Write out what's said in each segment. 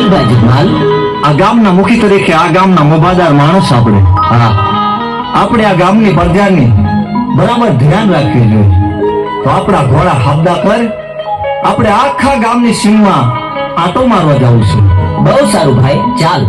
બોલ ભાઈ જગમાલ. આ ગામના મુખી તરીકે આ ગામના મોભાદાર માણસ આપણે. હા, આપણે આ ગામની પ્રજાની બરાબર ધ્યાન રાખવી જોઈએ. તો આપણા ઘોડા હાબદા કર, આપણે આખા ગામની સીમમાં આંટો મારવા જવું છે. બહુ સારું ભાઈ, ચાલ.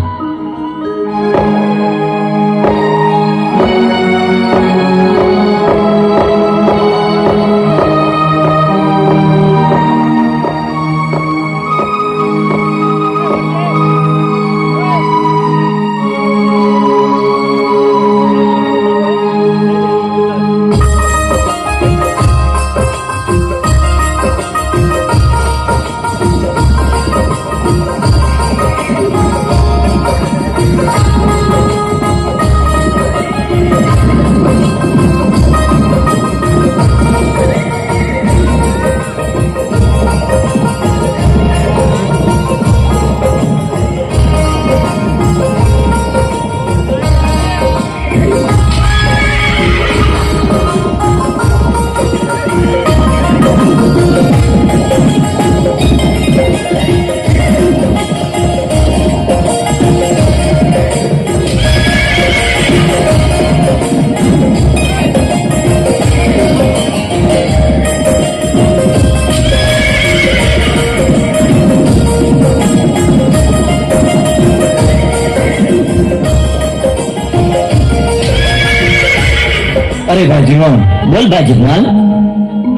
અરે ભાઈ જીવન, બોલ ભાઈ જગમાલ.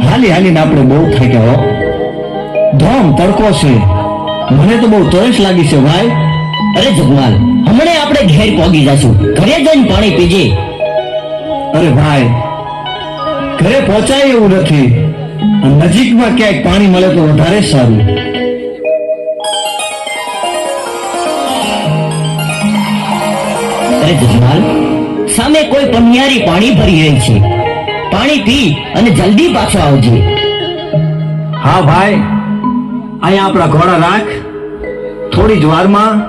હાલી હાલીને આપણે બહુ થાક્યા હો. ધોમ તડકો છે, મને તો બહુ તરસ લાગી છે ભાઈ. અરે જગમાલ, હમણે આપણે ઘેર પહોંચી જશું. ઘરે જઈને પાણી પીજે. અરે ભાઈ, ઘરે પહોંચાય એવું નથી. નજીકમાં ક્યાંક પાણી મળે તો વધારે સારું. અરે જગમાલ, સામે કોઈ પનિયારી પાણી ભરી રહી છે. પાણી પી અને જલ્દી પાછો આવજે. હા ભાઈ, અહીંયા આપણા ઘોડા રાખ. થોડી જ વારમાં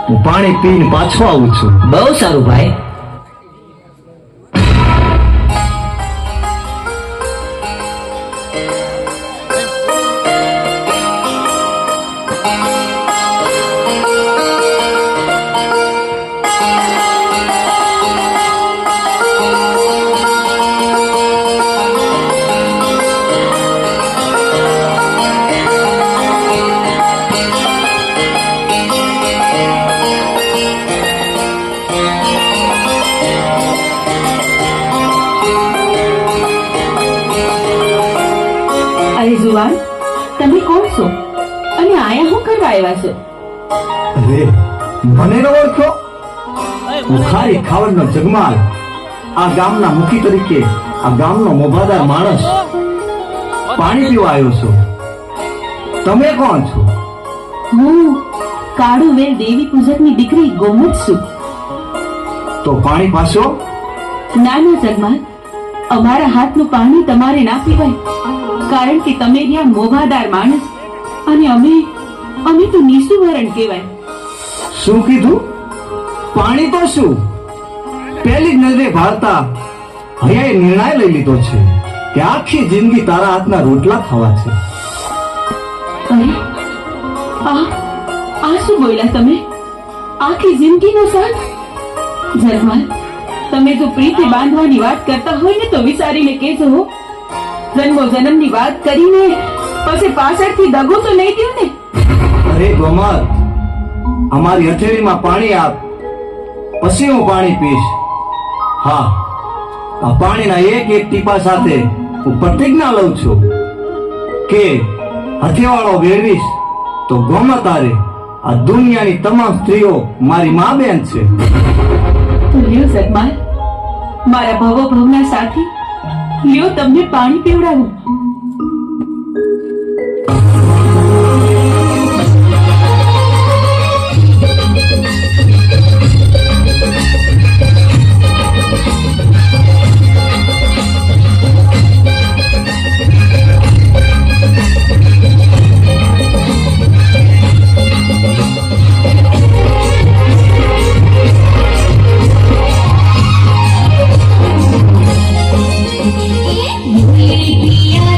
હું પાણી પીને પાછો આવું છું. બહુ સારું ભાઈ. અરે જુવાન, તમે કોણ છો અને આયા શું કરવા આવ્યા છો? અરે, મને ન ઓળખો? હું ખારી ખાવડનો જગમાલ, આ ગામના મુખી તરીકે આ ગામનો મોભાદાર માણસ. પાણી પીવા આવ્યો છું. તમે કોણ છો? હું કાળુવેલ દેવી પૂજકની દીકરી ગોમત છું. તો પાણી પાછો? ના ના જગમાલ, અમારા હાથનું પાણી તમારે ના પીવાય, કારણ કે તમે રહ્યા મોભાદાર માણસ અને અમે તો નિસુવરણ કહેવાય. શું કીધું? પાણી તો શું? પહેલી જ નજરે ભાળતા હૈયાએ નિર્ણય લઈ લીધો છે કે આખી જિંદગી તારા હાથના રોટલા ખાવા છે. અરે, આ શું બોલ્યા તમે? આખી જિંદગીનો સાથ? જગમાલ, તમે જો પ્રીતિ બાંધવાની વાત કરતા હોય ને તો વિચારીને કહેજો હો. જન્મો જન્મની વાત કરીને પછી પાછળથી દગો તો નહીં દો ને. અરે ગોમત, અમારી હથેળીમાં પાણી આપ, પછી હું પાણી પીશ. હા, આ પાણીના એક એક ટીપા સાથે હું પ્રતિજ્ઞા લઉં છું કે હથેવાળો વેરવીશ તો ગોમત તારે આ દુનિયાની તમામ સ્ત્રીઓ મારી મા બેન છે. તો લ્યો જગમાલ, મારા ભવો ભવના સાથી, લ્યો તમને પાણી પીવડાવું. पिया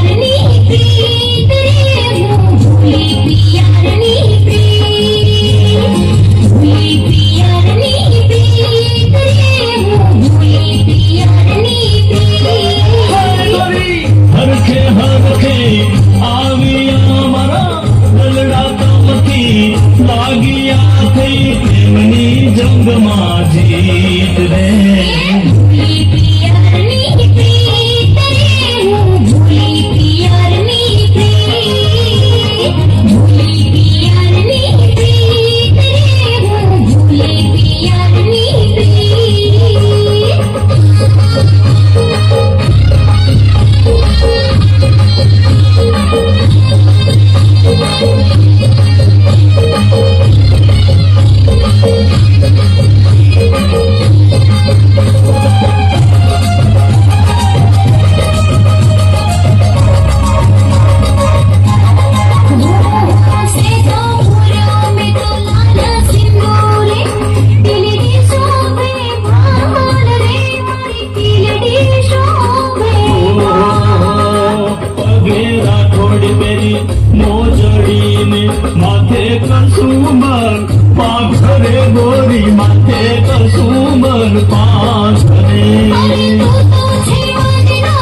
કસુંબર પાખરે ગોરી માથે કસુંબર પાખરે અરે તું તો છે વાદનો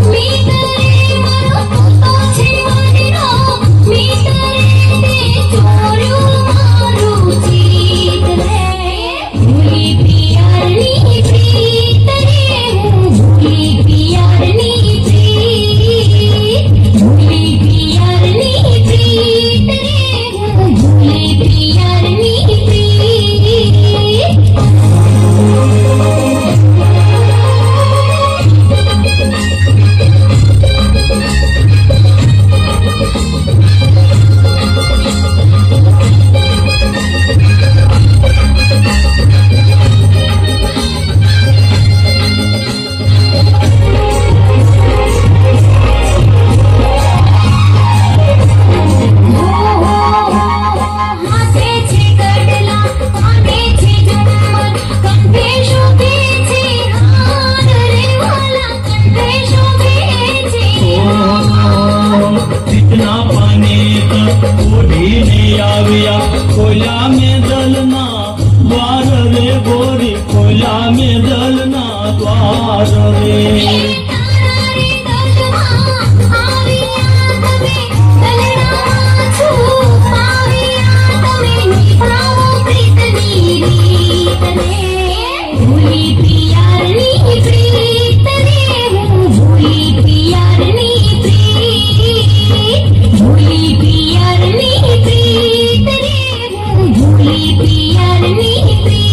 મીત રે મારો તું તો છે વાદનો મીત રે તે ચોર્યું મારું ચિત્ત રે ભૂલી પિયારની પ્રીત રે હું ભૂલી પિયારની પ્રીત ભૂલી પિયારની પ્રીત રે હું ભૂલી પિયારની પ્રીત હાથે છે કડલા કાને છે ઝુમ્મર કંઠે શોભે છે હાર રે વાલા કંઠે શોભે છે ચિતના પાને ઓઢીને આવ્યા ખોલા મેદલના દ્વાર રે ગોરી ખોલા મેદલના દ્વાર રે તારા રે દલમાં આવ્યા તમે દલડામાં છું આવ્યા તમે નિભાવો પ્રીતની રીત રે ભૂલી પિયારની પ્રીત રે હું ભૂલી પિયારની પ્રીત ભૂલી પિયારની પ્રીત રે હું ભૂલી પિયારની પ્રીત